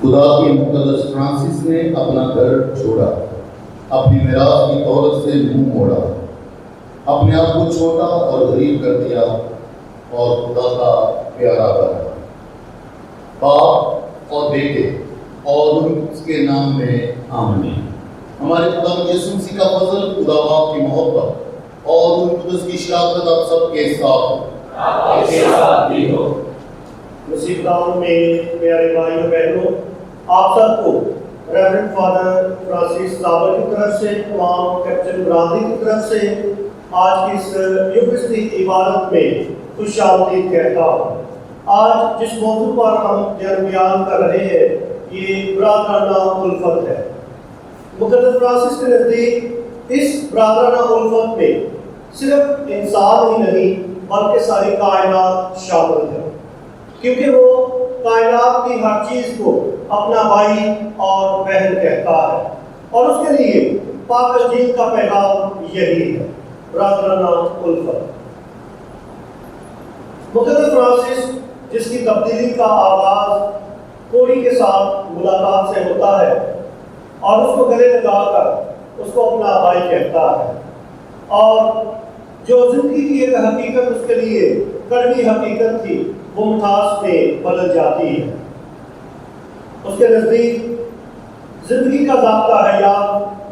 خدا کے مقدس فرانسس نے اپنا گھر چھوڑا، اپنی میراث کی دولت سے منہ موڑا، اپنے آپ کو چھوٹا اور غریب کر دیا اور خدا کا پیارا بنا۔ باپ اور بیٹے اور اس کے نام میں آمین۔ ہمارے خدا یسوع مسیح کا فضل، خدا باپ کی محبت اور روح القدس کی شراکت آپ سب کے ساتھ ہو۔ آپ کے ساتھ بھی ہو۔ مسیح داؤں میں پیارے بھائیوں بہنوں، آپ سب کو ریورنڈ فادر فرانسس زابر کی طرف سے، تمام کیپٹن برادری کی طرف سے آج کی اس یوکرستی عبادت میں خوش آمدید کہتا ہوں۔ آج جس موضوع پر ہم بیان کر رہے ہیں یہ برادرانہ الفت ہے۔ مقدس فرانسس کے نزدیک اس برادرانہ الفت میں صرف انسان ہی نہیں بلکہ ساری کائنات شامل ہے، کیونکہ وہ کائنات کی ہر چیز کو اپنا بھائی اور بہن کہتا ہے، اور اس کے لیے پاک انجیل کا پیغام یہی ہے، برادرانہ الفت۔ مقدس فرانسس جس کی تبدیلی کا آغاز کوڑی کے ساتھ ملاقات سے ہوتا ہے اور اس کو گلے لگا کر اس کو اپنا بھائی کہتا ہے، اور جو زندگی کی ایک حقیقت اس کے لیے کڑوی حقیقت تھی وہ مٹھاس میں بدل جاتی ہے۔ اس کے نزدیک زندگی کا ضابطہ حیات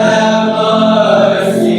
Have mercy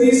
30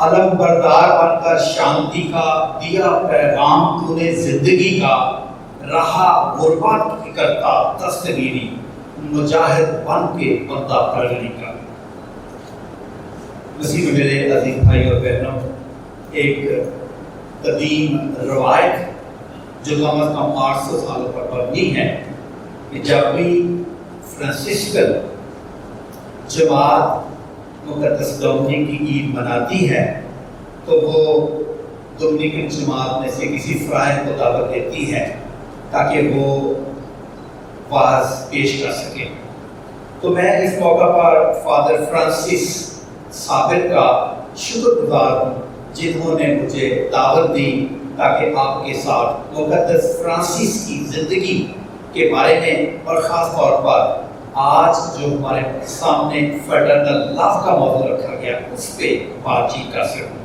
علم بردار بن کر شانتی کا دیا پیغام تو نے زندگی کا، رہا غربت کرتا تصویری مجاہد بن کے بندہ پرگنی کا۔ مسیح میں میرے عزیز بھائی اور بہنوں، ایک قدیم روایت جو کم از کم 800 سالوں پر مبنی ہے کہ جب بھی فرانسسکن جماعت مقدس ڈومنک کی عید مناتی ہے تو وہ ڈومنیکن جماعت میں سے کسی فرائض کو دعوت دیتی ہے تاکہ وہ واعظ پیش کر سکے۔ تو میں اس موقع پر فادر فرانسس صابر کا شکر گزار ہوں جنہوں نے مجھے دعوت دی تاکہ آپ کے ساتھ مقدس فرانسس کی زندگی کے بارے میں اور خاص طور پر آج جو ہمارے سامنے فیٹرنل لو کا موضوع رکھا گیا اس پہ بات چیت کر سکوں۔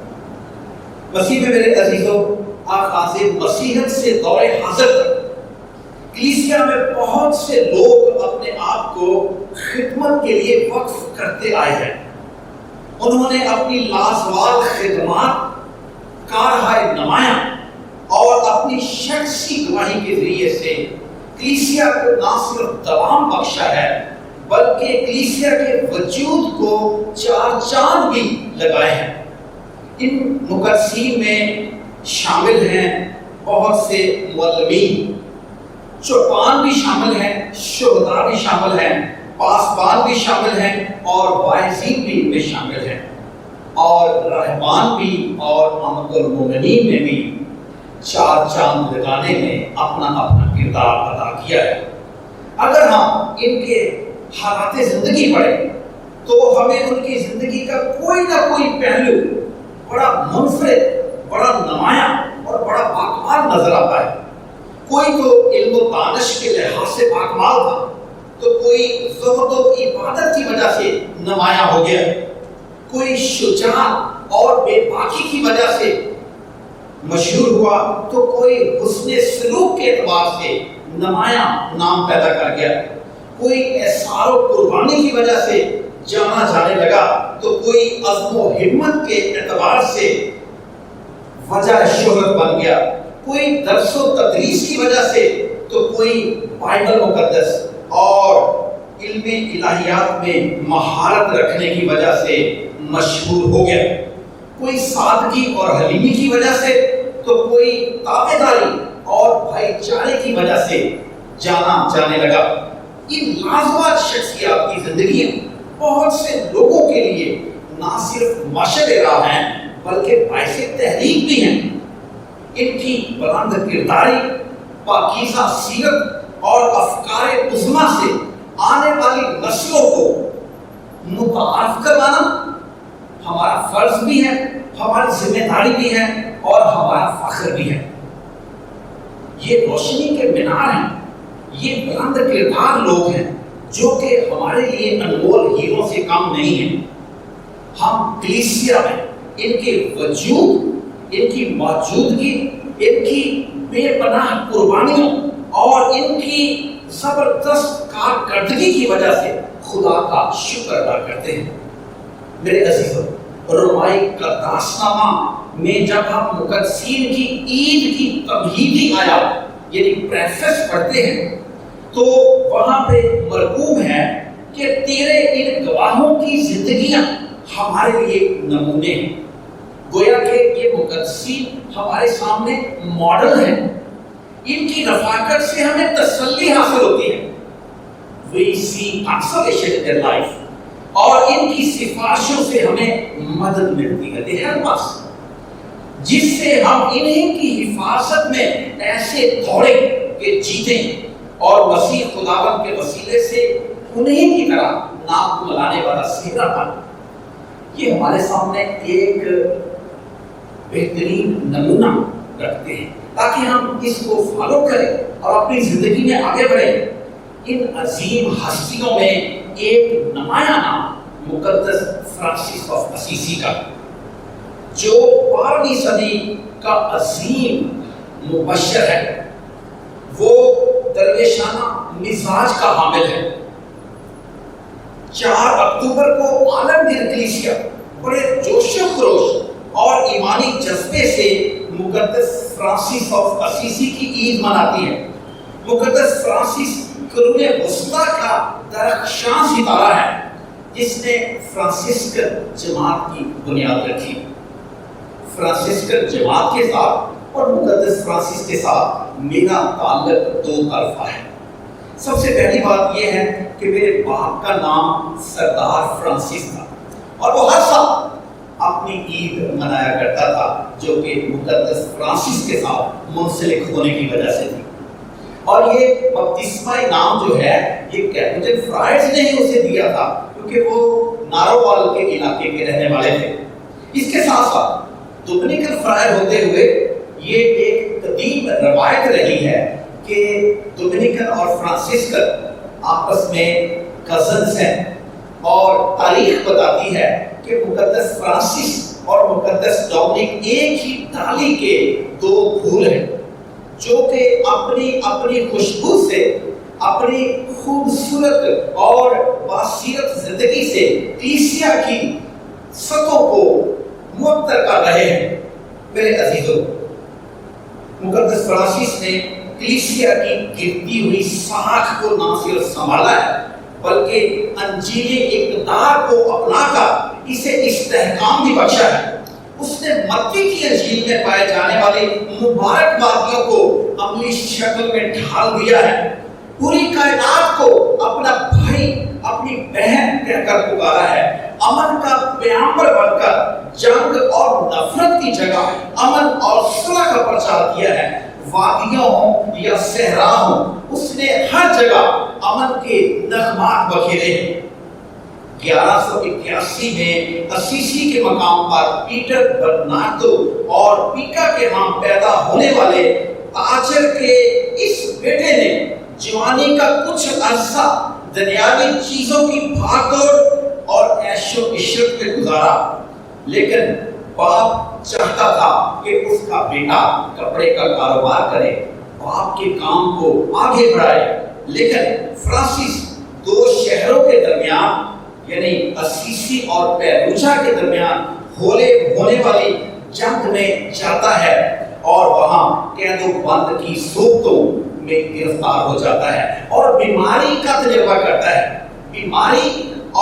مسیح میں میرے عزیزوں، آغاز مسیحیت سے دور حاضر تک کلیسیا میں بہت سے لوگ اپنے آپ کو خدمت کے لیے وقف کرتے آئے ہیں۔ انہوں نے اپنی لازوال خدمات کارہائے نمایاں اور اپنی شخصی گواہی کے ذریعے سے کلیسیا کو نہ صرف دوام بخشا ہے بلکہ کلیسیا کے وجود کو چار چاند بھی لگائے ہیں۔ ان مقدسین میں شامل ہیں بہت سے معلمین، چوپان بھی شامل ہیں، شہداء بھی شامل ہیں، پاسبان بھی شامل ہیں اور واعظین بھی ان میں شامل ہیں، اور رہبان بھی اور امت المومنین میں بھی چار چاند لگانے میں اپنا اپنا کردار ادا کیا ہے۔ اگر ہم ان کے حالات زندگی پڑھیں تو ہمیں ان کی زندگی کا کوئی نہ کوئی پہلو بڑا منفرد، بڑا نمایاں اور بڑا باکمال نظر آتا ہے۔ کوئی تو علم و دانش کے لحاظ سے باکمال تھا تو کوئی زہد و عبادت کی وجہ سے نمایاں ہو گیا، کوئی شجاعت اور بے باکی کی وجہ سے مشہور ہوا تو کوئی حسن سلوک کے اعتبار سے نمایاں نام پیدا کر گیا، کوئی احسار و قربانی کی وجہ سے جانا جانے لگا تو کوئی عزم و ہمت کے اعتبار سے وجہ شہرت بن گیا، کوئی درس و تدریس کی وجہ سے تو کوئی بائبل مقدس اور علم الہیات میں مہارت رکھنے کی وجہ سے مشہور ہو گیا، کوئی سادگی اور حلیمی کی وجہ سے تو کوئی تابعداری اور بھائی چارے کی وجہ سے جانا جانے لگا۔ ان لازوال شخصیات کی زندگیاں بہت سے لوگوں کے لیے نہ صرف مشعل راہ ہیں بلکہ باعث تحریک بھی ہیں۔ ان کی بلند کرداری، پاکیزہ سیرت اور افکار عظمیٰ سے آنے والی نسلوں کو متعارف کروانا ہمارا فرض بھی ہے، ہماری ذمہ داری بھی ہے اور ہمارا فخر بھی ہے۔ یہ روشنی کے مینار ہیں، یہ بلند کردار لوگ ہیں جو کہ ہمارے لیے انمول ہیروں سے کم نہیں ہیں۔ ہم کلیسیا میں ان کے وجود، ان کی موجودگی، ان کی بے پناہ قربانیوں اور ان کی زبردست کارکردگی کی وجہ سے خدا کا شکر ادا کرتے ہیں۔ میرے عزیزوں، رومائی قداس نامہ میں جب ہم مقدسین کی عید کی تمہیدی آیات یعنی پریفس پڑھتے ہیں تو وہاں پہ مرغوب ہے کہ تیرے ان گواہوں کی زندگیاں ہمارے لیے نمونے ہیں۔ گویا کہ یہ مقدسین ہمارے سامنے ماڈل ہیں، ان کی رفاقت سے ہمیں تسلی حاصل ہوتی ہے۔ We see consolation in their life، اور ان کی سفارشوں سے ہمیں مدد ملتی ہے۔ They help us، جس سے ہم انہیں کی حفاظت میں ایسے دوڑیں کہ جیتیں اور مسیح خداوند کے وسیلے سے انہیں کی طرح نام ملانے والا سہرا بن۔ یہ ہمارے سامنے ایک بہترین نمونہ رکھتے ہیں تاکہ ہم اس کو فالو کریں اور اپنی زندگی میں آگے بڑھیں۔ ان عظیم ہستیوں میں ایک نمایاں نام مقدس فرانسس آف اسیسی کا، جو 12ویں صدی کا عظیم مبشر ہے۔ وہ درویشانہ مزاج کا حامل ہے۔ 4 اکتوبر کو عالمگیر کلیسیا بڑے جوش و خروش اور ایمانی جذبے سے مقدس فرانسس آف اسیسی کی عید مناتی ہے۔ مقدس فرانسس قرون وسطیٰ کا درخشاں ستارہ ہے جس نے فرانسسکن جماعت کی بنیاد رکھی۔ فرانسسکن جماعت کے ساتھ اور مقدس فرانسس کے ساتھ میرا تعلق دو طرفہ ہے۔ سب سے پہلی بات یہ ہے کہ میرے باپ کا نام سردار فرانسس تھا اور وہ ہر سال اپنی عید منایا کرتا تھا جو کہ مقدس فرانسس کے ساتھ منسلک ہونے کی وجہ سے تھی۔ اور یہ بپتسمائی نام جو ہے یہ کیپٹن فرائڈز نے ہی اسے دیا تھا کیونکہ وہ نارووال کے علاقے کے رہنے والے تھے۔ اس کے ساتھ ساتھ ڈومینیکن فرائر ہوتے ہوئے یہ ایک قدیم روایت رہی ہے کہ ڈومینیکن اور فرانسسکن آپس میں کزنز ہیں، اور تاریخ بتاتی ہے کہ مقدس فرانسس اور مقدس ڈومینک ایک ہی ڈالی کے دو پھول ہیں جو کہ اپنی اپنی خوشبو سے، اپنی خوبصورت اور باصیرت زندگی سے کلیسیا کی سطحوں کو معطر کر رہے ہیں۔ میرے عزیزوں، مقدس فرانسس نے کلیسیا کی گرتی ہوئی ساکھ کو نہ صرف سنبھالا ہے بلکہ انجیلی اقتدار کو اپنا کر اسے استحکام بھی بخشا ہے۔ اس نے متی کی انجیل میں پائے جانے والے مبارک باتیوں کو عملی شکل میں ڈھال دیا ہے۔ پوری کائنات کو اپنا بھائی، اپنی بہن کہہ کر پکارا ہے۔ امن کا پیغمبر بن کر جنگ اور نفرت کی جگہ امن اور صلح کا پرچار کیا ہے۔ وادیاں ہوں یا صحرا ہوں، اس نے ہر جگہ امن کے نغمات بکھیرے ہیں۔ 1181 میں اسیسی کے مقام پر پیٹر برناردو اور پیکا کے ہاں پیدا ہونے والے تاجر کے اس بیٹے نے جوانی کا کچھ عرصہ دنیاوی چیزوں کی بھاگ دوڑ اور عیش و عشرت میں گزارا، لیکن باپ چاہتا تھا کہ اس کا بیٹا کپڑے کا کاروبار کرے، باپ کے کام کو آگے بڑھائے۔ لیکن فرانسس دو شہروں کے درمیان یعنی اسیسی اور پیروچا کے درمیان ہونے والی جنگ میں جاتا ہے اور وہاں قید و بند کی صورتوں میں گرفتار ہو جاتا ہے اور بیماری کا تجربہ کرتا ہے۔ بیماری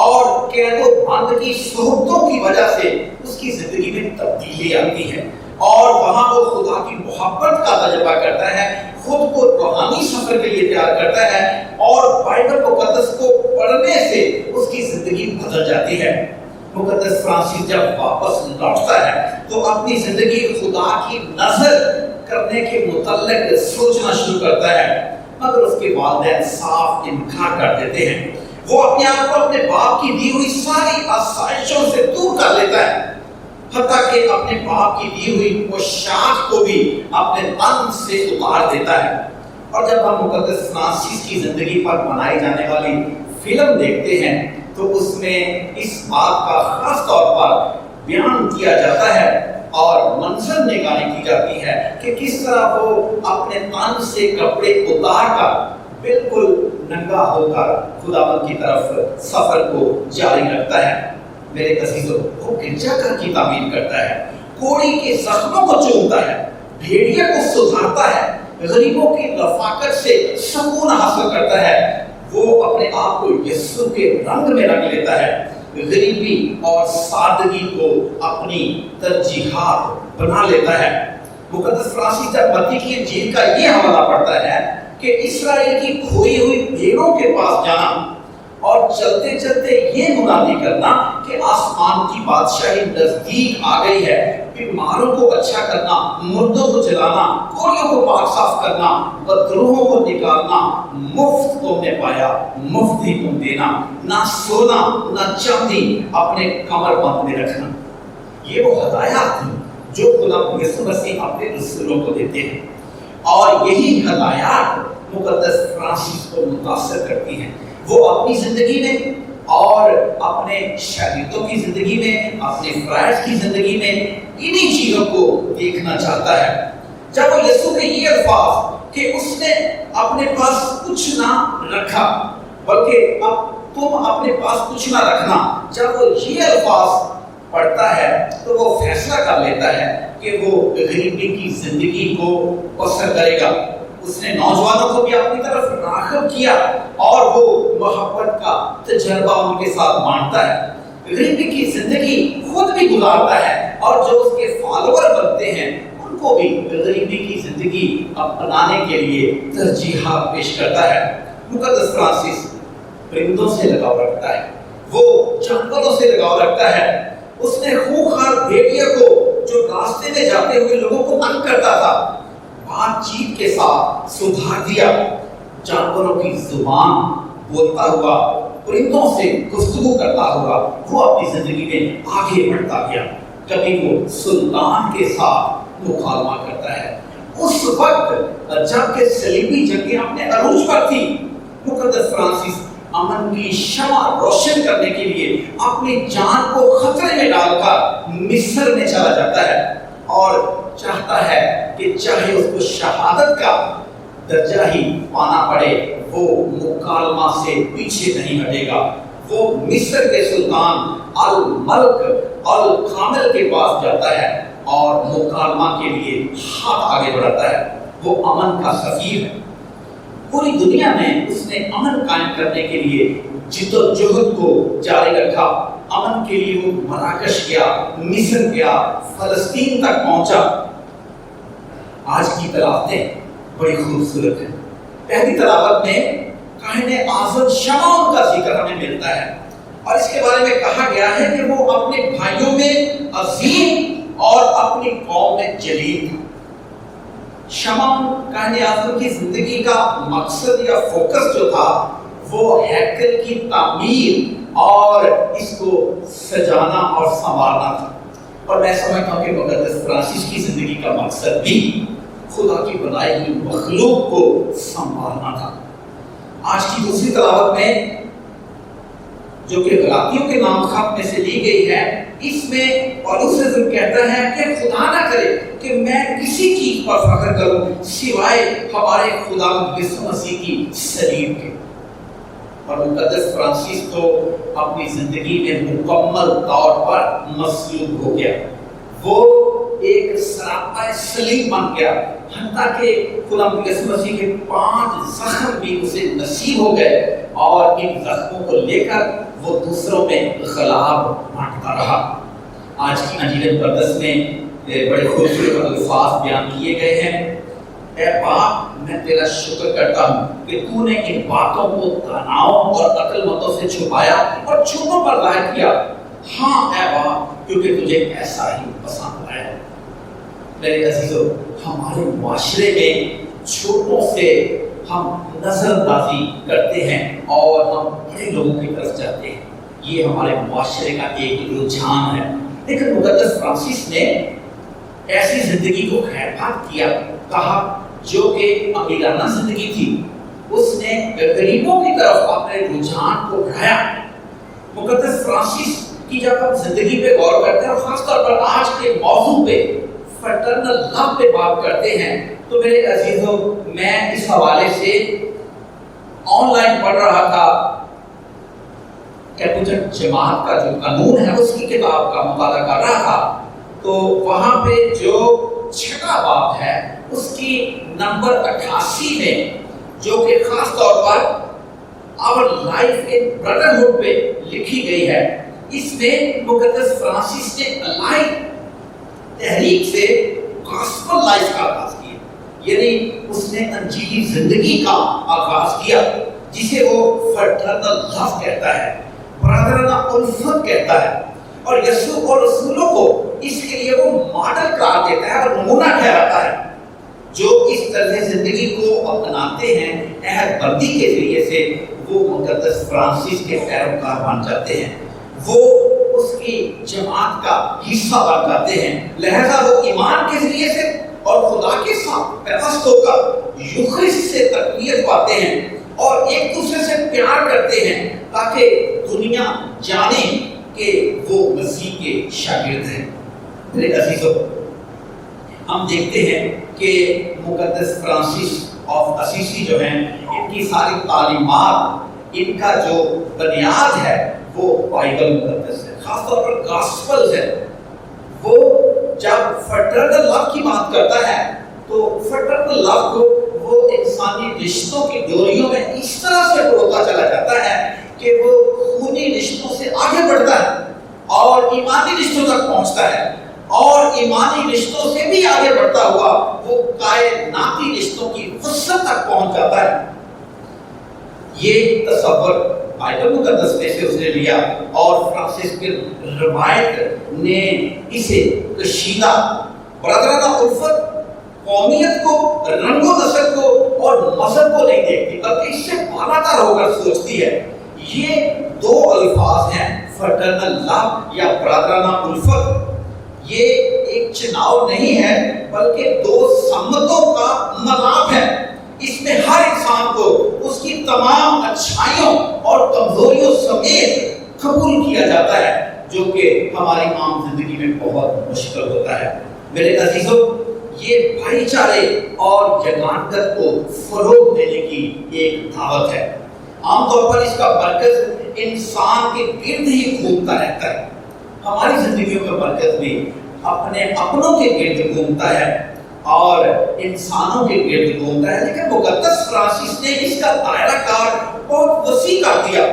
اور قید و بند کی صورتوں کی وجہ سے اس کی زندگی میں تبدیلی آتی ہے اور وہاں وہ خدا کی محبت کا تجربہ کرتا ہے، خود کو روحانی سفر کے لیے تیار کرتا ہے اور بائبل مقدس کو پڑھنے سے اس کی زندگی بدل جاتی ہے۔ مقدس فرانسس جب واپس لوٹتا ہے تو اپنی زندگی خدا کی نظر کرنے کے متعلق سوچنا شروع کرتا ہے، مگر اس کے والدین صاف انکار کر دیتے ہیں۔ وہ اپنے آپ کو اپنے باپ کی دی ہوئی ساری آسائشوں سے دور کر لیتا ہے، حتیٰ کہ اپنے باپ کی دی ہوئی پوشاک کو بھی اپنے تن سے اتار دیتا ہے۔ اور جب ہم مقدس فرانسس کی زندگی پر بنائی جانے والی فلم دیکھتے ہیں تو اس میں اس بات کا خاص طور پر بیان کیا جاتا ہے اور منظر نگاری کی جاتی ہے کہ کس طرح وہ اپنے تن سے کپڑے اتار کر بالکل ننگا ہو کر خداوند کی طرف سفر کو جاری رکھتا ہے۔ میرے عزیزوں، وہ گرجا گھر کی تعمیر کرتا ہے، کوڑی کے زخموں کو چومتا ہے، بھیڑیا کو سدھارتا ہے، غریبوں کی رفاقت سے سکون حاصل کرتا ہے۔ وہ اپنے آپ کو یسوع کے رنگ میں رنگ لیتا ہے، غریبی اور سادگی کو اپنی ترجیحات بنا لیتا ہے۔ مقدس فرانسس جب متی کی انجیل کا یہ حوالہ پڑھتا ہے کہ اسرائیل کی کھوئی ہوئی بھیڑوں کے پاس جانا اور چلتے چلتے یہ منادی کرنا کہ آسمان کی بادشاہی نزدیک آ گئی ہے، بیماروں کو اچھا کرنا، مردوں کو جلانا، کوڑیوں کو پاک صاف کرنا، بدروحوں کو نکالنا، مفت تم نے پایا، مفت ہی تم دینا، نہ سونا نہ چاندی اپنے کمر بند میں رکھنا۔ یہ وہ ہدایات ہیں جو خدا یسوع مسیح اپنے رسولوں کو دیتے ہیں، اور یہی ہدایات مقدس فرانسس کو متاثر کرتی ہیں۔ وہ اپنی زندگی میں اور اپنے شاگردوں کی زندگی میں، اپنے فرائض کی زندگی میں انہی چیزوں کو دیکھنا چاہتا ہے۔ جب وہ یسوع کے یہ الفاظ کہ اس نے اپنے پاس کچھ نہ رکھا بلکہ اب تم اپنے پاس کچھ نہ رکھنا، جب وہ یہ الفاظ پڑھتا ہے تو وہ فیصلہ کر لیتا ہے کہ وہ غریبی کی زندگی کو بسر کرے گا۔ اس نے نوجوانوں کو بھی اپنی طرف راغب کیا اور وہ محبت کا تجربہ ان کے ساتھ بانٹتا ہے، غریبی کی زندگی خود بھی گزارتا ہے اور جو اس کے فالوور بنتے ہیں ان کو بھی غریبی کی زندگی اپنانے کے لیے ترجیحات پیش کرتا ہے۔ مقدس فرانسس پرندوں سے لگاؤ رکھتا ہے، وہ جانوروں سے لگاؤ رکھتا ہے۔ اس نے خونخوار بھیڑیا کو جو راستے میں جاتے ہوئے لوگوں کو تنگ کرتا تھا، بات چیت کے ساتھ سدھار دیا۔ جانوروں کی زبان بولتا ہوا، پرندوں سے گفتگو کرتا ہوا وہ اپنی زندگی میں آگے بڑھتا گیا۔ کبھی وہ سلطان کے ساتھ مکالمہ کرتا ہے۔ اس وقت جب کہ صلیبی جنگیں اپنے عروج پر تھی، مقدس فرانسس امن کی شمع روشن کرنے کے لیے اپنی جان کو خطرے میں ڈال کر مصر میں چلا جاتا ہے اور چاہتا ہے کہ چاہے اس کو شہادت کا درجہ ہی پانا پڑے وہ مکالمہ سے پیچھے نہیں ہٹے گا۔ وہ مصر کے سلطان الملک الکامل کے پاس جاتا ہے اور مکالمہ کے لیے ہاتھ آگے بڑھاتا ہے۔ وہ امن کا سفیر ہے۔ پوری دنیا میں اس نے امن قائم کرنے کے لیے جد و جہد کو جاری رکھا۔ امن کے لیے وہ مراکش گیا، مصر گیا، فلسطین تک پہنچا۔ آج کی تلاوتیں بڑی خوبصورت ہیں۔ پہلی تلاوت میں کائن اعظم شمعون کا ذکر ہمیں ملتا ہے اور اس کے بارے میں کہا گیا ہے کہ وہ اپنے بھائیوں میں عظیم اور اپنی قوم میں جلیل تھا۔ شمعون کائن اعظم کی زندگی کا مقصد یا فوکس جو تھا وہ ہیکل کی تعمیر اور اس کو سجانا اور سنوارنا تھا، اور میں سمجھتا ہوں کہ مقدس فرانسس کی زندگی کا مقصد بھی خدا کی بنائی ہوئی مخلوق کو سنبھالنا تھا۔ آج کی دوسری تلاوت میں جو کہ غلاطیوں کے نام خط میں سے لی گئی ہے، اس میں پالوس رسول کہتا ہے کہ خدا نہ کرے کہ میں کسی چیز پر فخر کروں سوائے ہمارے خدا یسوع مسیح کی صلیب کے۔ اور مقدس فرانسس تو اپنی زندگی میں مکمل طور پر مصلوب ہو گیا، وہ ایک سراپا صلیب بن گیا، حتیٰ کہ خدا یسوع مسیح کے 5 زخم بھی اسے نصیب ہو گئے اور ان زخموں کو لے کر وہ دوسروں میں غلاب بانٹتا رہا۔ آج کی انجیل مقدس میں بڑے خوبصورت الفاظ بیان کیے گئے ہیں۔ اے باپ، میں تیرا شکر کرتا ہوں کہ تو نے ان باتوں کو داناؤں اور عقل مندوں سے چھپایا اور چھوٹوں پر ظاہر کیا۔ ہاں اے باپ، کیونکہ تجھے ایسا ہی پسند آیا۔ میرے عزیزو، ہمارے معاشرے میں چھوٹوں سے ہم نظر اندازی کرتے ہیں اور ہم بڑے لوگوں کی طرف جاتے ہیں، یہ ہمارے معاشرے کا ایک رجحان ہے۔ لیکن مقدس فرانسس نے ایسی زندگی کو خیرباد کیا، کہا جو کہ امیرانہ زندگی تھی، اس نے غریبوں کی طرف اپنے رجحان کو بڑھایا۔ مقدس فرانسس کی جب ہم زندگی پہ غور کرتے ہیں اور خاص طور پر آج کے موضوع پہ فرٹرنل لو پہ بات کرتے ہیں، تو میرے عزیزوں، میں اس حوالے سے آن لائن پڑھ رہا تھا کیپوچن جماعت کا جو قانون ہے اس کی کتاب کا مطالعہ کر رہا تھا، تو وہاں پہ جو 6واں باب ہے اس کی نمبر 88 میں جو کہ خاص طور پر our life in brotherhood پہ لکھی گئی ہے، اس میں مقدس فرانسس نے الائٹ تحریک سے گاسپل لائف کا آغاز کیا، یعنی اس نے انجیلی زندگی کا آغاز کیا جسے وہ فرٹرنل لو کہتا ہے، برادرانہ الفت کہتا ہے، اور یسوع اور رسولوں کو اس کے لیے وہ ماڈل قرار دیتا ہے اور نمونہ ٹھہراتا ہے۔ جو اس طرز زندگی کو اپناتے ہیں عہد بندی کے ذریعے سے، وہ مقدس فرانسس کے پیروکار بن جاتے ہیں، وہ اس کی جماعت کا حصہ بن جاتے ہیں، لہذا وہ ایمان کے ذریعے سے اور خدا کے ساتھ پیوست ہو کر یوخرسٹ سے تقویت پاتے ہیں اور ایک دوسرے سے پیار کرتے ہیں تاکہ دنیا جانے کہ وہ مسیح کے شاگرد ہیں۔ میرے عزیزوں، ہم دیکھتے ہیں کہ مقدس فرانسس آف اسیسی جو ہیں، ان کی ساری تعلیمات ان کا جو بنیاد ہے وہ بائبل مقدس ہے، خاص طور پر گاسپلز ہے۔ وہ جب فرٹرنل لو کی بات کرتا ہے تو فرٹرنل لو کو وہ انسانی رشتوں کی ڈوریوں میں اس طرح سے پروتا چلا جاتا ہے کہ وہ خونی رشتوں سے آگے بڑھتا ہے اور ایمانی رشتوں تک پہنچتا ہے، اور ایمانی رشتوں سے بھی آگے بڑھتا ہوا وہ کائناتی رشتوں کی وسعت تک پہنچ جاتا ہے۔ یہ تصور بائبل مقدس میں سے اس نے لیا اور فرانسس کی روایت نے اسے کشیدہ برادرانہ الفت، قومیت کو، رنگ و نسل کو اور مذہب کو نہیں دیکھتی بلکہ اس سے بالا تر ہو کر سوچتی ہے۔ یہ دو الفاظ ہیں، فرٹرنل لو یا برادرانہ الفت، یہ ایک چناؤ نہیں ہے بلکہ دو سمتوں کا ملاپ ہے۔ اس میں ہر انسان کو اس کی تمام اچھائیوں اور کمزوریوں سمیت قبول کیا جاتا ہے، جو کہ ہماری عام زندگی میں بہت مشکل ہوتا ہے۔ میرے عزیزوں، یہ بھائی چارے اور یگانگت کو فروغ دینے کی ایک دعوت ہے۔ عام طور پر اس کا مرکز انسان کے گرد ہی گھومتا رہتا ہے۔ ہماری زندگیوں کا مرکز بھی اپنے اپنوں کے گرد گھومتا ہے اور انسانوں کے گرد گھومتا ہے، لیکن مقدس فرانسس نے اس کا دائرہ کار بہت وسیع کر دیا۔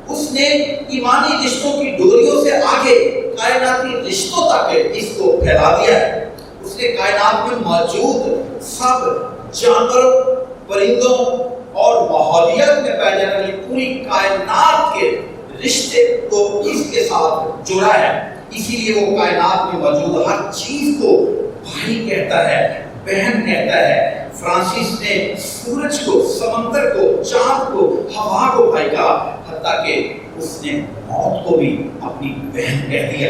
اس نے ایمانی رشتوں کی ڈوریوں سے آگے کائناتی رشتوں تک اس کو پھیلا دیا ہے۔ اس نے کائنات میں موجود سب جانوروں، پرندوں اور ماحولیات میں پائی جانے والی پوری کائنات کے رشتے کو اس کے ساتھ جوڑا ہے۔ اسی لیے وہ کائنات میں موجود ہر چیز کو بھائی کہتا ہے، بہن کہتا ہے۔ فرانسس نے سورج کو، سمندر کو، چاند کو، ہوا کو بھائی کہا، حتیٰ کہ اس نے موت کو بھی اپنی بہن کہہ دیا۔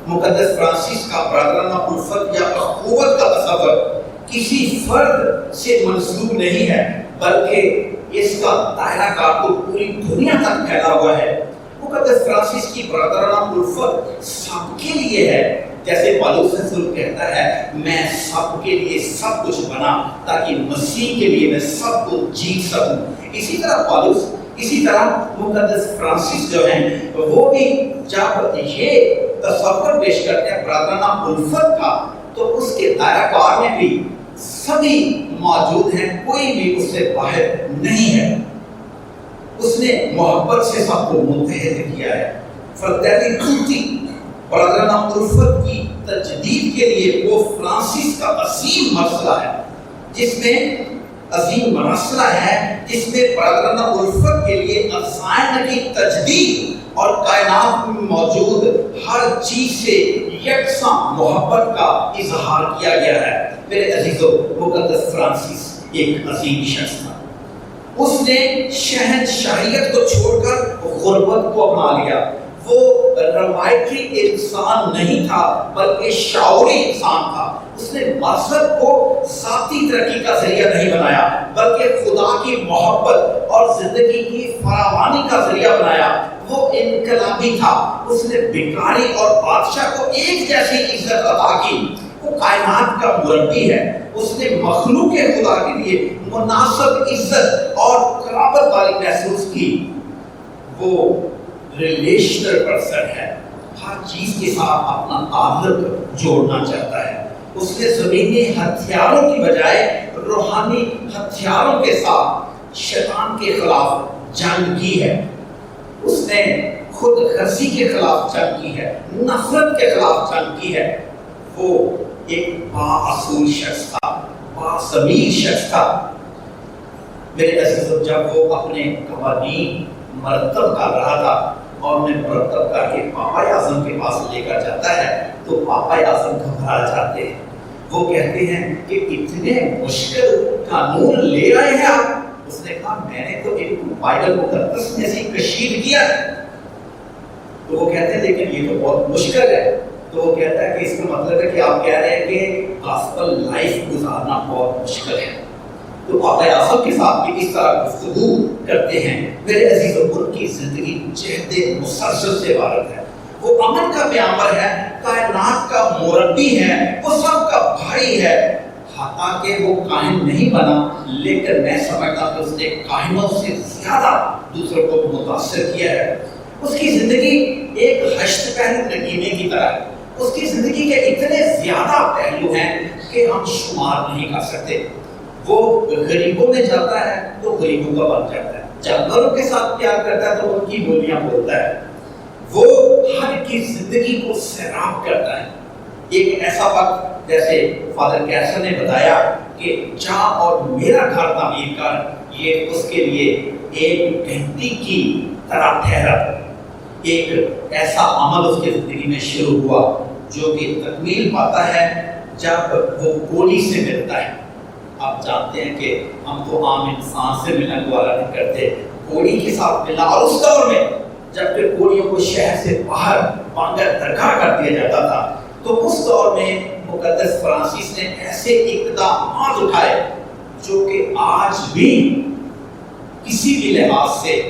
مقدس فرانسس کا برادرانہ الفت یا اخوت کا تصور کسی فرد سے منسوب نہیں ہے بلکہ اس کا دائرہ کار تو پوری دنیا تک پھیلا ہوا ہے۔ مقدس فرانسس کی برادرانہ الفت سب کے لیے ہے، جیسے پالوس رسول کہتا ہے میں سب کے لیے سب کچھ بنا تاکہ مسیح کے لیے میں سب کچھ جیت سکوں۔ اسی طرح مقدس فرانسس جو ہیں وہ بھی جب یہ تصور پیش کرتے ہیں برادرانہ الفت کا تو اس کے دائرہ کار میں بھی سبھی موجود ہیں، کوئی بھی اس سے باہر نہیں ہے۔ اس نے محبت سے سب کو متحد کیا ہے۔ فراترنی توتی، برادرانہ الفت کی تجدید کے لیے وہ فرانسس کا عظیم مسئلہ ہے، جس میں برادرانہ الفت کے لیے عقائد کی تجدید اور کائنات میں موجود ہر چیز سے یکساں محبت کا اظہار کیا گیا ہے۔ میرے عزیزو، مقدس فرانسس ایک عظیم شخص تھا۔ اس نے شہنشاہیت کو چھوڑ کر غربت کو اپنا لیا۔ وہ روایتی انسان نہیں تھا بلکہ شعوری انسان تھا۔ اس نے مذہب کو ذاتی ترقی کا ذریعہ نہیں بنایا بلکہ خدا کی محبت اور زندگی کی فراوانی کا ذریعہ بنایا۔ وہ انقلابی تھا۔ اس نے بھکاری اور بادشاہ کو ایک جیسی عزت عطا کی۔ وہ کائنات کا مربی ہے۔ اس نے مخلوق خدا کے لیے مناسب عزت اور قرابت والی محسوس کی۔ وہ ریلیشنل پرسن ہے، ہر چیز کے ساتھ اپنا تعلق جوڑنا چاہتا ہے۔ اس نے زمینی ہتھیاروں کی بجائے روحانی ہتھیاروں کے ساتھ شیطان کے خلاف جنگ کی ہے۔ اس نے خود غرضی کے خلاف جنگ کی ہے، نفرت کے خلاف جنگ کی ہے۔ وہ ایک بااصول شخص تھا، باضمیر شخص تھا۔ میرے عزیزو، جب وہ اپنے قوانین مرتب کر رہا تھا اور انہیں مرتب کر کے پاپا اعظم کے پاس لے کر جاتا ہے تو پاپا اعظم گھبرا جاتے ہیں۔ وہ کہتے ہیں کہ اتنے مشکل قانون لے آئے ہیں آپ۔ اس نے کہا میں نے تو ایک بائبل مقدس میں سے کشید کیا ہے۔ تو وہ کہتے ہیں لیکن یہ تو بہت مشکل ہے۔ تو وہ کہتا ہے کہ اس کا مطلب ہے کہ آپ کہہ رہے ہیں کہ گاسپل لائف گزارنا بہت مشکل ہے۔ تو پاپا اعظم کے ساتھ بھی اس طرح گفتگو کرتے ہیں۔ میرے عزیزو، ان کی زندگی جہد مسلسل سے عبارت ہے۔ وہ امن کا پیغمبر ہے، کائنات کا مربی ہے، وہ سب کا بھائی ہے۔ حتیٰ کہ وہ کاہن نہیں بنا، لیکن میں سمجھتا کہ اس نے کاہنوں سے زیادہ دوسروں کو متاثر کیا ہے۔ اس کی زندگی ایک ہشت پہلو نگینے کی طرح ہے۔ اس کی زندگی کے اتنے زیادہ پہلو ہیں کہ ہم شمار نہیں کر سکتے۔ وہ غریبوں میں جاتا ہے تو غریبوں کا بن جاتا ہے، جانوروں کے ساتھ پیار کرتا ہے تو ان کی بولیاں بولتا ہے، وہ ہر کی زندگی کو سیراب کرتا ہے۔ ایک ایسا وقت جیسے فادر کیسر نے بتایا کہ جا اور میرا گھر تعمیر کر، یہ اس کے لیے ایک گھنٹی کی طرح ٹھہرا۔ ایک ایسا عمل اس کی زندگی میں شروع ہوا جو کہ تکمیل پاتا ہے جب وہ کوڑی سے ملتا ہے۔ آپ جانتے ہیں کہ ہم تو عام انسان سے ملنا گوارا نہیں کرتے، کوڑی کے ساتھ ملنا، اور اس دور میں جب کہ کوڑیوں کو شہر سے باہر بانگر درگاہ کر دیا جاتا تھا، تو اس دور میں مقدس فرانسس نے ایسے اقدامات اٹھائے جو کہ آج بھی کسی بھی لحاظ سے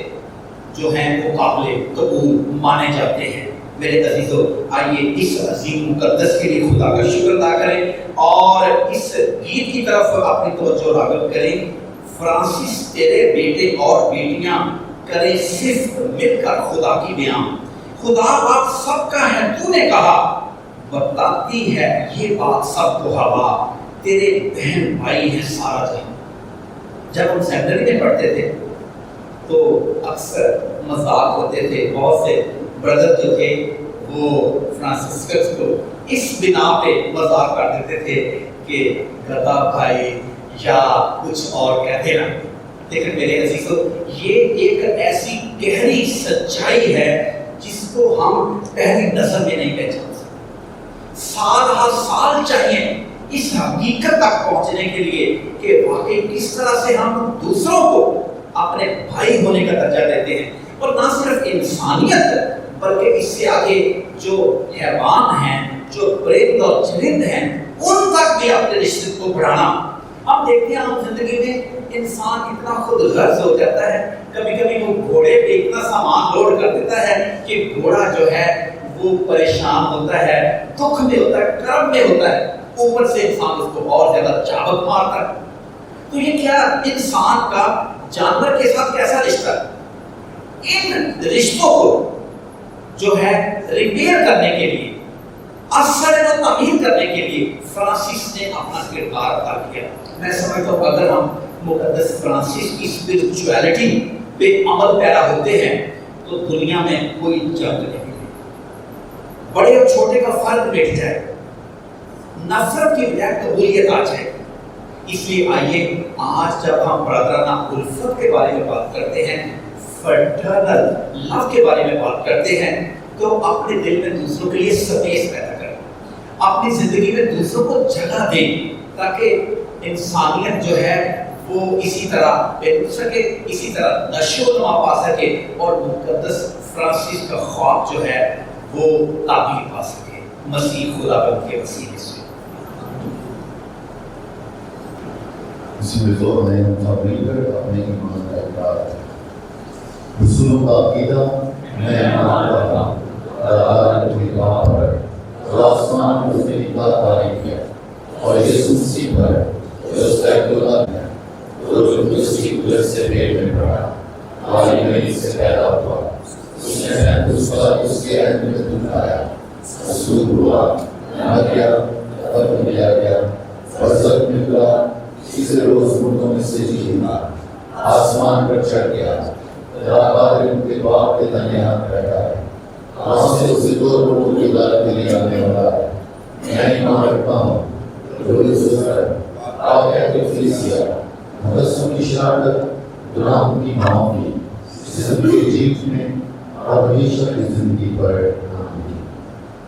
جو ہیں وہ قابل قبول مانے جاتے ہیں۔ میرے عزیزو، آئیے اس عظیم مقدس کے لیے خدا کا شکر ادا کریں اور اس گیت کی طرف اپنی توجہ راغب کریں۔ فرانسس تیرے بیٹے اور بیٹیاں کریں صرف مل کر خدا کی بیان، خدا باپ سب کا ہے تو نے کہا، بتاتی ہے یہ بات سب کو ہوا، تیرے بہن بھائی ہیں سارا جہاں۔ جب ہم سیکنڈری میں پڑھتے تھے تو اکثر مذاق ہوتے تھے، بہت سے بردر جو تھے وہ فرانسسکنز کو اس بنا پہ مذاق کر دیتے تھے کہ گدا بھائی یا کچھ اور کہتے نا۔ لیکن میرے عزیزو، یہ ایک ایسی گہری سچائی ہے جس کو ہم پہلی نظر میں نہیں پہچان سکتے۔ سال ہر سال چاہیے اس حقیقت تک پہنچنے کے لیے کہ واقعی کس طرح سے ہم دوسروں کو اپنے بھائی ہونے کا درجہ دیتے ہیں، اور نہ صرف انسانیت بلکہ اس سے آگے جو حیوان ہیں، جو پرند اور چرند ہیں، ان تک بھی اپنے رشتے کو بڑھانا۔ ہم دیکھتے ہیں ہم زندگی میں انسان اتنا خود غرض ہو جاتا ہے، کبھی کبھی وہ گھوڑے پہ اتنا سامان لوڈ کر دیتا ہے کہ گھوڑا جو ہے وہ پریشان ہوتا ہے، دکھ میں ہوتا ہے، کرب میں ہوتا ہے، اوپر سے انسان اس کو اور زیادہ چابک مارتا ہے۔ تو یہ کیا انسان کا جانور کے ساتھ کیسا رشتہ ہے؟ ان رشتوں کو جو ہے ریپیئر کرنے کے لیے، اثر و تعمیر کرنے کے لیے فرانسس نے اپنا کردار ادا کیا۔ میں سمجھتا ہوں اگر ہم مقدس فرانسس کی اسپرچویلٹی پہ عمل پیرا ہوتے ہیں تو دنیا میں کوئی جنگ نہیں ہے، بڑے اور چھوٹے کا فرق مٹ جائے، نفرت کی بجائے قبولیت آ جائے۔ اس لیے آئیے آج جب ہم برادرانہ الفت کے بارے میں بات کرتے ہیں، فرٹرنل لو کے بارے میں بات کرتے ہیں، تو اپنے دل میں دوسروں کے لیے سپیس پیدا کریں، اپنی زندگی میں دوسروں کو جگہ دیں تاکہ انسانیت جو ہے وہ اسی طرح بہتر سکے، اسی طرح نشو و نما پا سکے اور مقدس فرانسس کا خواب جو ہے وہ تعبیر پا سکے مسیح خدا بند کے وسیلے سے۔ اسی میں زور میں سب مل کر اپنے ایمان کا اقرار کریں۔ رسولوں کا عقیدہ میں مانتا ہوں، اور آسمان کو اس نے نکال تعریف کیا، اور یسوع مسیح پر جو اس کا اقتدار ہے، جو مسیح قدرت سے پیٹ میں پڑا، ہماری نبی سے پیدا ہوا، اس نے اس کا اس کے عہد میں دودھ آیا، رسول ہوا، نہ کیا، ختم کیا گیا، فرزق نکلا، تیسرے روز مردوں میں سے جی اٹھا، آسمان پر چڑھ گیا، خداوند ان کے باپ کے دائیں ہاتھ بیٹھا ہے، وہاں سے اسے دو لوگوں کی عدالت کے لیے آنے والا ہے۔ میں ایمان رکھتا ہوں جو آپ کہتے فلیسیا مقدسوں کی شہادت، گناہوں کی ماؤں کی، جسم کے جیت میں اور ہمیشہ کی زندگی پر آمین۔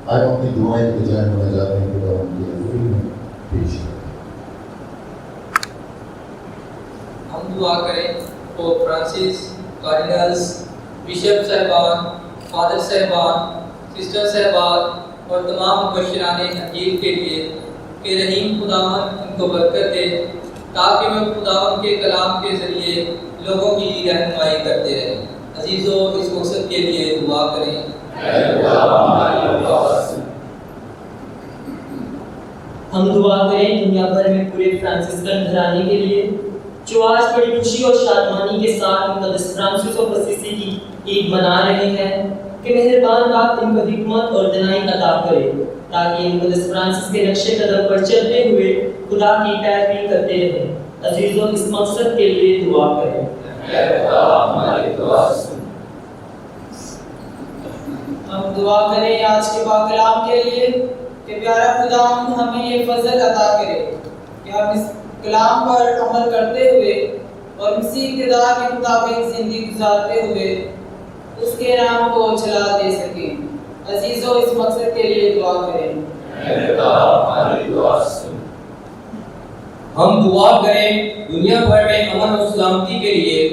آج ہم اپنی دعائیں کے جائے ہونے جاتے ہیں خدا ان کی حضوری میں پیش کریں۔ ہم دعا کریں تو فرانسس، کارڈینلز، بشپ صاحبان، فادر صاحبان، سسٹر صاحبان اور تمام مبشران انجیل کے لیے کہ رحیم خداوند ان کو برکت دے تاکہ وہ خداوند کے کلام کے ذریعے لوگوں کی رہنمائی کرتے رہیں۔ عزیزو، اس مقصد کے لیے دعا کریں۔ ہم دعا کریں دنیا بھر میں پورے فرانسسکن گھرانے کے لیے جو آج بڑی خوشی اور شادمانی کے ساتھ مقدس فرانسس اور اسیسی کی عید منا رہے ہیں کہ مہربان باپ ان کو حکمت اور دانائی عطا کرے تاکہ یہ مقدس فرانسس کے نقش قدم پر چلتے ہوئے خدا کی پیروی کرتے رہیں۔ عزیزوں اس مقصد کے لیے دعا کریں۔ ہم دعا کریں آج کے پاکلام کے لیے کہ پیارا خدا ہمیں یہ فضل عطا کرے کہ ہم اس کلام پر عمل کرتے ہوئے اور اسی اقتدار کے مطابق زندگی گزارتے ہوئے اس کے نام کو جلا دے سکیں۔ عزیزوں اس مقصد کے لیے دعا کریں۔ ہم دعا کریں دنیا بھر میں امن و سلامتی کے لیے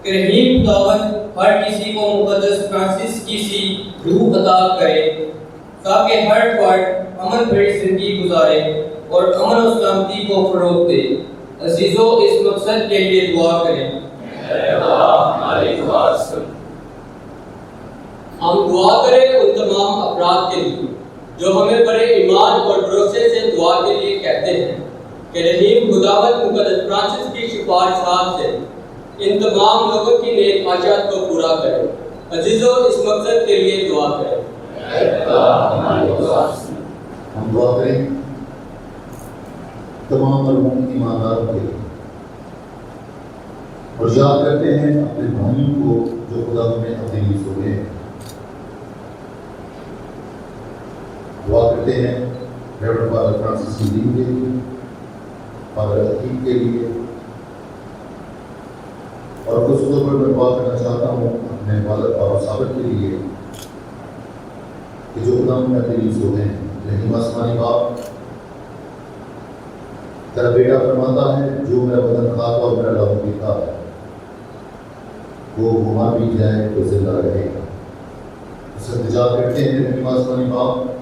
کہ رحیم خداوند ہر کسی کو مقدس فرانسس کی سی روح عطا کرے تاکہ ہر فرد امن بھری زندگی گزارے اور امن و سلامتی کو فروغ دے۔ عزیزوں اس مقصد کے لیے دعا کریں۔ ہم دعا کریں ان تمام افراد کے لیے جو ہمیں بڑے ایمان اور بھروسے سے دعا کے لیے کہتے ہیں کہ رحیم خداوند مقدس فرانسس کی سفارشات سے ان تمام لوگوں کی نیک حاجات کو پورا کرے۔ عزیزوں اس مقصد کے لیے دعا کریں۔ ہم دعا کریں تمام مرحوم ایمانداروں کے لیے اور یاد کرتے ہیں اپنے بھائیوں کو جو خدا میں تبدیلی ہو گئے ہیں۔ دعا کرتے ہیں ریورنڈ فادر فرانسس کی دین کے لیے، فادر عتیق کے لیے، اور خصوص طور پر میں دعا کرنا چاہتا ہوں اپنے والد اور صابر کے لیے کہ جو خدا میں تبدیلی ہو گئے ہیں۔ رحیم آسمانی باپ تیرا بیٹا فرماتا ہے جو میرا بدن کھاتا اور میرا لہو پیتا ہے وہ بیمار بھی جائے تو زندہ رہے گا۔ اس سے التجا کرتے ہیں رحیم آسمانی باپ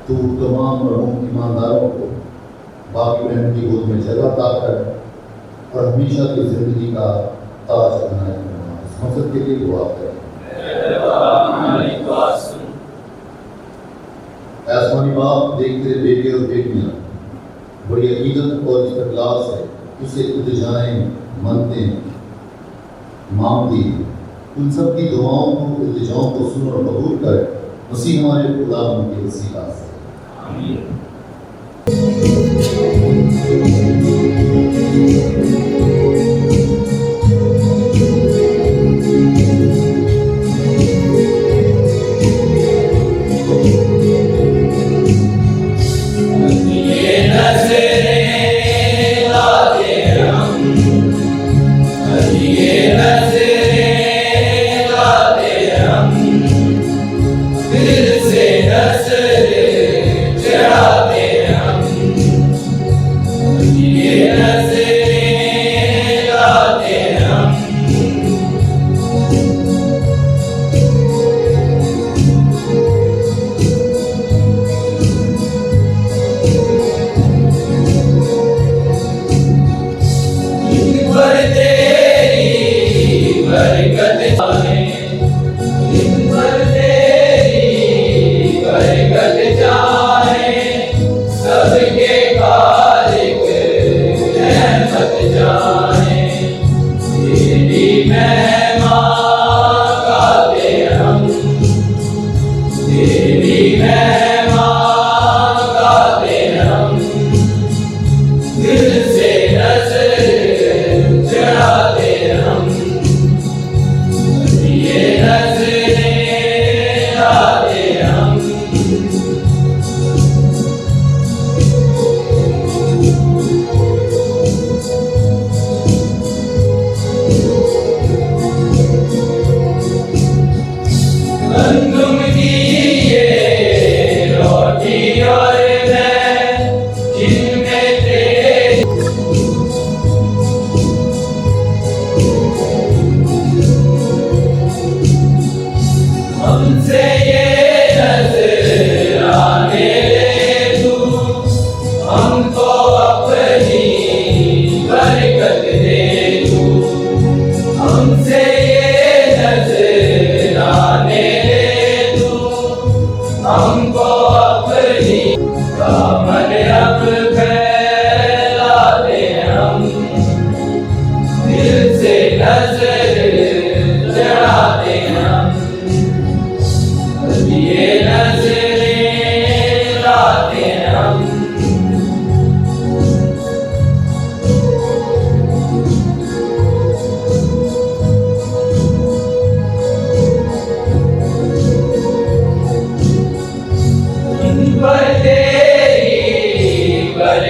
تو تمام مرحوم ایمانداروں کو باقی بہن کی گود میں جگہ عطا کر اور ہمیشہ کی زندگی کا تاج بنائے۔ اس مقصد کے لیے دعا کریں۔ آسمانی باپ دیکھ تیرے بیٹے اور بیٹیاں بڑی عقیدت اور استقلال سے اسے التجائیں منتیں مانگتی ہیں، ان سب کی دعاؤں کو التجاؤں کو سن اور قبول کر مسیح ہمارے خدا ان کے وسیلہ سے آمین۔ Yeah.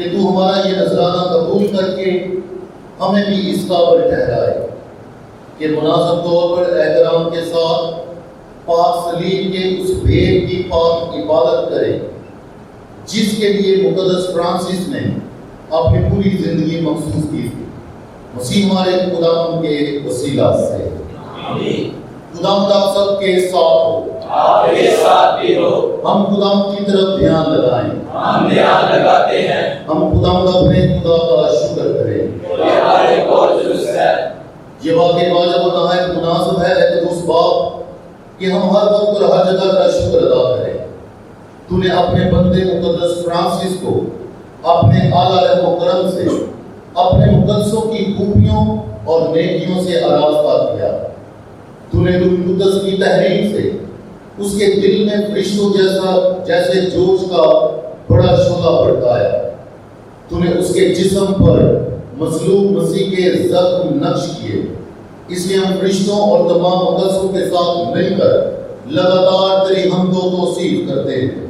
کہ تو ہمارا یہ نذرانہ قبول کر کے ہمیں بھی اس قابل ٹھہرائے کہ مناسب طور پر احترام کے ساتھ پاک صلیب کے اس بھید کی پاک عبادت کرے جس کے لیے مقدس فرانسس نے اپنی پوری زندگی مخصوص کی تھی، مسیح ہمارے خداوند کے وسیلہ سے۔ خداوند آپ سب کے ساتھ ہو، آپ کے ساتھ بھی ہو۔ ہم خداوند کی طرف دھیان لگائیں، ہم دھیان لگاتے ہیں۔ ہم خداوند اپنے خدا کا شکر کریں۔ یہ ہمارے کو درست ہے۔ یہ واقعی واجب و نہایت مناسب ہے اس بات کہ ہم ہر وقت اور ہر جگہ کا شکر ادا کریں۔ تو نے اپنے بندے مقدس فرانسس کو اپنے اعلیٰ رحم و کرم سے اپنے مقدسوں کی خوبیوں اور نیکیوں سے آراستہ کیا۔ تو نے روح القدس کی تحریک سے اس کے دل میں فرشتوں جیسے جوش کا بڑا شعلہ بھڑکایا۔ تو نے اس کے جسم پر مصلوب مسیح کے زخم نقش کیے۔ اس لیے ہم فرشتوں اور تمام مقدسوں کے ساتھ مل کر لگاتار تیری حمد و توصیف کرتے ہیں۔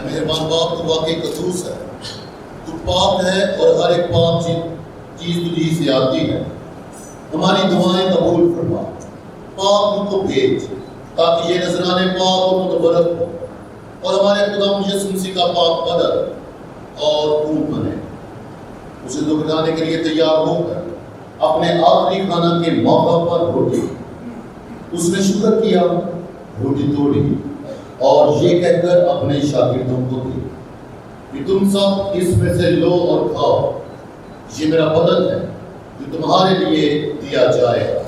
مہربان باپ تو واقعی قدوس ہے، تو پاک ہے اور ہر ایک پاک چیز تجھی سے آتی ہے۔ ہماری دعائیں قبول فرما، پاک ان کو بھیج تاکہ یہ نذرانے پاک اور متبرک ہو اور ہمارے خدا یسوع مسیح کا پاک بدن اور خون بنے۔ اسے دکھانے کے لیے تیار ہو کر اپنے آخری کھانا کے موقع پر روٹی اس نے شکر کیا، روٹی توڑی اور یہ کہہ کر اپنے شاگردوں کو دی کہ تم سب اس میں سے لو اور کھاؤ، یہ میرا بدن ہے جو تمہارے لیے دیا جائے گا۔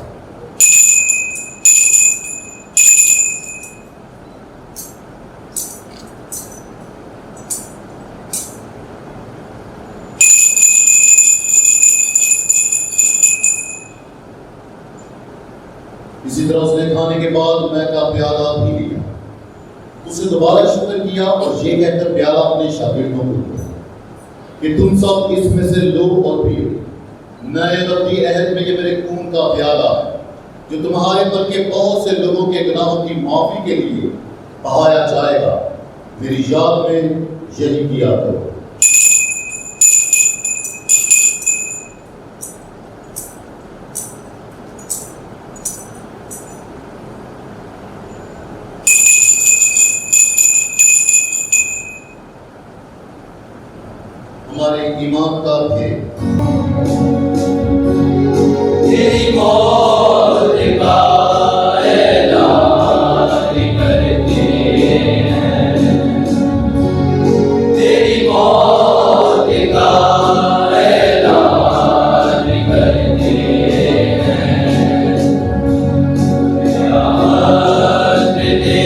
اسی طرح اس نے کھانے کے بعد میں کا پیالہ بھی لیا، اسے دوبارہ شکر کیا اور یہ کہہ کر پیالہ اپنے شاگردوں کو دیا کہ تم سب اس میں سے لو اور پیو، نئے ابدی عہد میں یہ میرے خون کا پیالہ ہے جو تمہارے بلکہ بہت سے لوگوں کے گناہوں کی معافی کے لیے بہایا جائے گا، میری یاد میں یہی کیا کرو۔ ہمارے ایمان کا بھید تیری موت کا اعلان کرتے ہیں، تیری موت کا اعلان کرتے ہیں، یاد تیری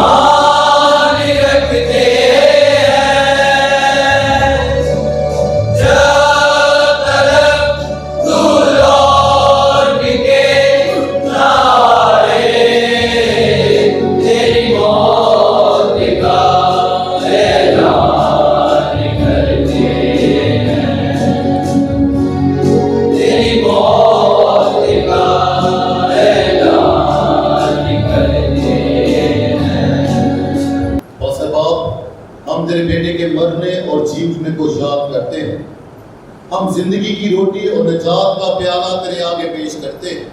ہم ایمان ہم زندگی کی روٹی اور نجات کا پیالہ تیرے آگے پیش کرتے ہیں،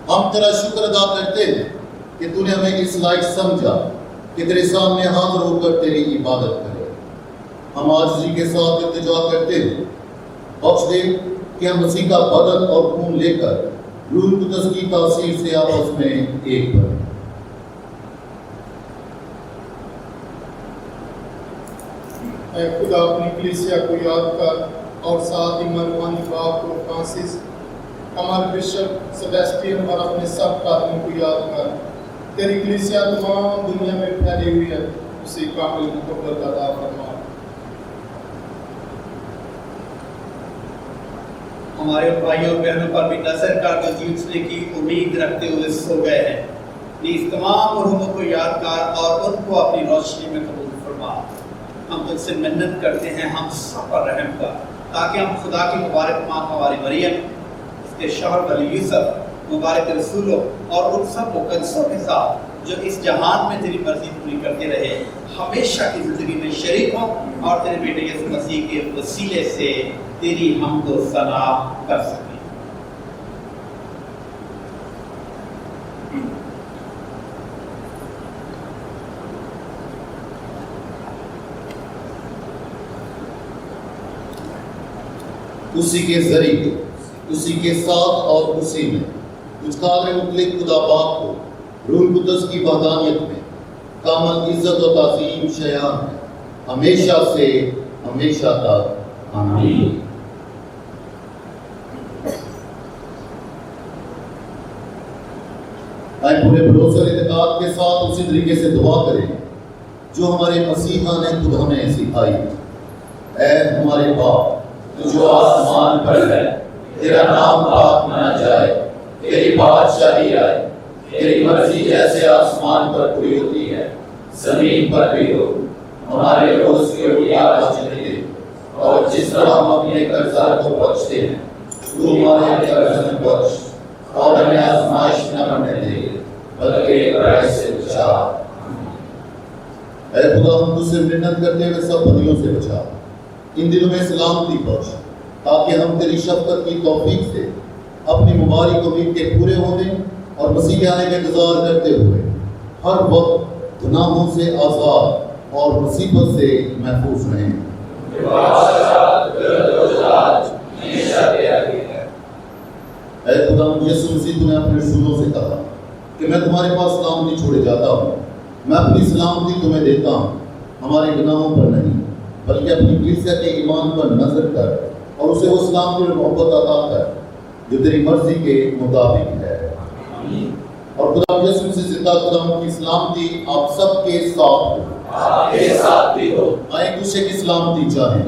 ہم تیرا شکر ادا کرتے ہیں کہ تو نے ہمیں اس لائق سمجھا کہ تیرے سامنے حاضر ہو کر تیری عبادت کرے۔ ہم عاجزی کے ساتھ التجا کرتے ہیں، بخش دے کہ ہم مسیح کا بدن اور خون لے کر روح القدس کی تاثیر سے آپس میں ایک بنیں۔ اے خدا اپنی کلیسیا کو یاد کر اور ساتھ ہی مرحومی باپ کو فرانسس، ہمارے بشپ سیباسٹین اور اپنے سب خادموں کو یاد کر۔ تیری کلیسیا تمام دنیا میں پھیلی ہوئی ہے، اسے کامل محبت عطا فرما۔ ہمارے بھائیوں اور بہنوں پر بھی نظر کر جو جیتنے کی امید رکھتے ہوئے سو گئے ہیں، نیز تمام مرحوموں کو یاد کر اور ان کو اپنی روشنی میں قبول فرما۔ ہم تجھ سے منت کرتے ہیں ہم سب پر رحم کر، تاکہ ہم خدا کی مبارک ماں ہماری مریم، اس کے شوہر ولی یوسف، مبارک رسولوں اور ان سب مقدسوں کے ساتھ جو اس جہان میں تیری مرضی پوری کرتے رہے، ہمیشہ کی زندگی میں شریک ہوں اور تیرے بیٹے یسوع مسیح کے وسیلے سے تیری حمد و ثنا کر سکیں۔ اسی کے ذریعے، اسی کے ساتھ اور اسی میں کچھ قادر مطلق خدا باپ کو روح القدس کی وحدانیت میں کامل عزت و تعظیم شایان ہے، ہمیشہ سے ہمیشہ تک آمین۔ آئے پورے بھروسے اور اعتقاد کے ساتھ اسی طریقے سے دعا کریں جو ہمارے مسیحا نے خود ہمیں سکھائی۔ اے ہمارے باپ جو آسمان پر ہے، تیرا نام پاک مانا جائے، تیری بادشاہی آئے، تیری مرضی جیسے آسمان پر پوری ہوتی ہے زمین پر بھی ہو۔ ہمارے روز کی روٹی آج ہمیں دے، اور جس طرح ہم اپنے قرضدار کو بخشتے ہیں تو ہمارے قرض میں بخش، اور ہمیں آزمائش نہ کرنے دے بلکہ برائی سے بچا۔ اے خدا ہم تجھ سے منت کرتے ہوئے سب بدیوں سے بچا، ان دنوں میں سلامتی بخش، تاکہ ہم تیری شفقت کی توفیق سے اپنی مبارک امید کے پورے ہونے اور مسیح کے آنے کا انتظار کرتے ہوئے ہر وقت گناہوں سے آزاد اور مصیبت سے محفوظ رہیں۔ اے خدا یسوع مسیح، تو نے اپنے رسولوں سے کہا کہ میں تمہارے پاس سلامتی چھوڑے جاتا ہوں، میں اپنی سلامتی تمہیں دیتا ہوں، ہمارے گناہوں پر نہیں بلکہ اپنی کلیسیا کے ایمان پر نظر کر اور اسے وہ سلامتی اور محبت عطا کر جو تیری مرضی کے مطابق ہے۔ اور خدا یسوع سے زندہ خدا کی سلامتی آپ سب کے ساتھ ہو، آپ کے ساتھ بھی ہو۔ ایک دوسرے کی سلامتی چاہیں۔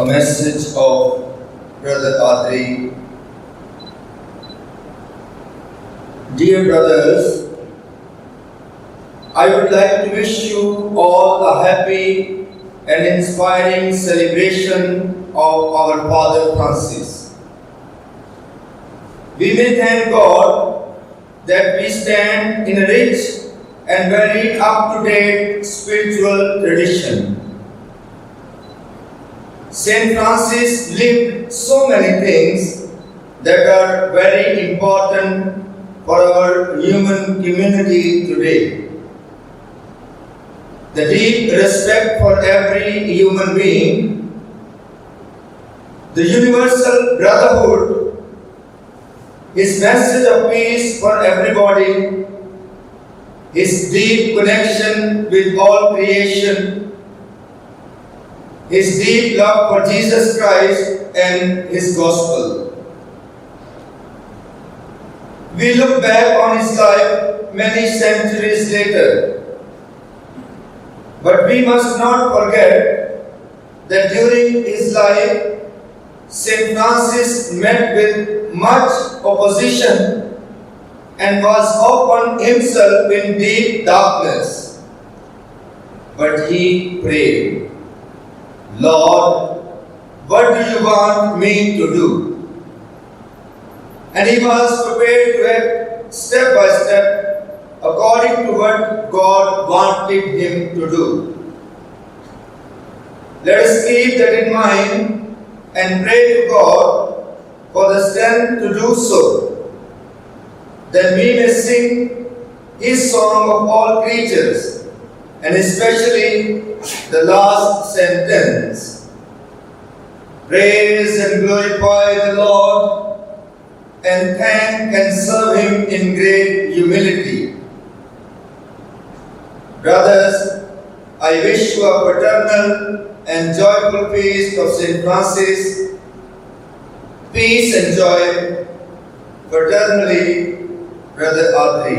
A message of Brother Adri. Dear brothers, I would like to wish you all a happy and inspiring celebration of our Father Francis. We may thank God that we stand in a rich and very up-to-date spiritual tradition. Saint Francis lived so many things that are very important for our human community today. The deep respect for every human being, the universal brotherhood, his message of peace for everybody, his deep connection with all creation, his deep love for Jesus Christ and his gospel. We look back on his life many centuries later, but we must not forget that during his life, Saint Francis met with much opposition and was often himself in deep darkness. But he prayed, Lord, what do you want me to do? And he was prepared to act step by step according to what God wanted him to do. Let us keep that in mind and pray to God for the strength to do so, that we may sing his song of all creatures, and especially the last sentence. Praise and glorify the Lord, and thank and serve him in great humility. Brothers, I wish you a paternal and joyful feast of St. Francis. Peace and joy. Fraternally, Brother Adri.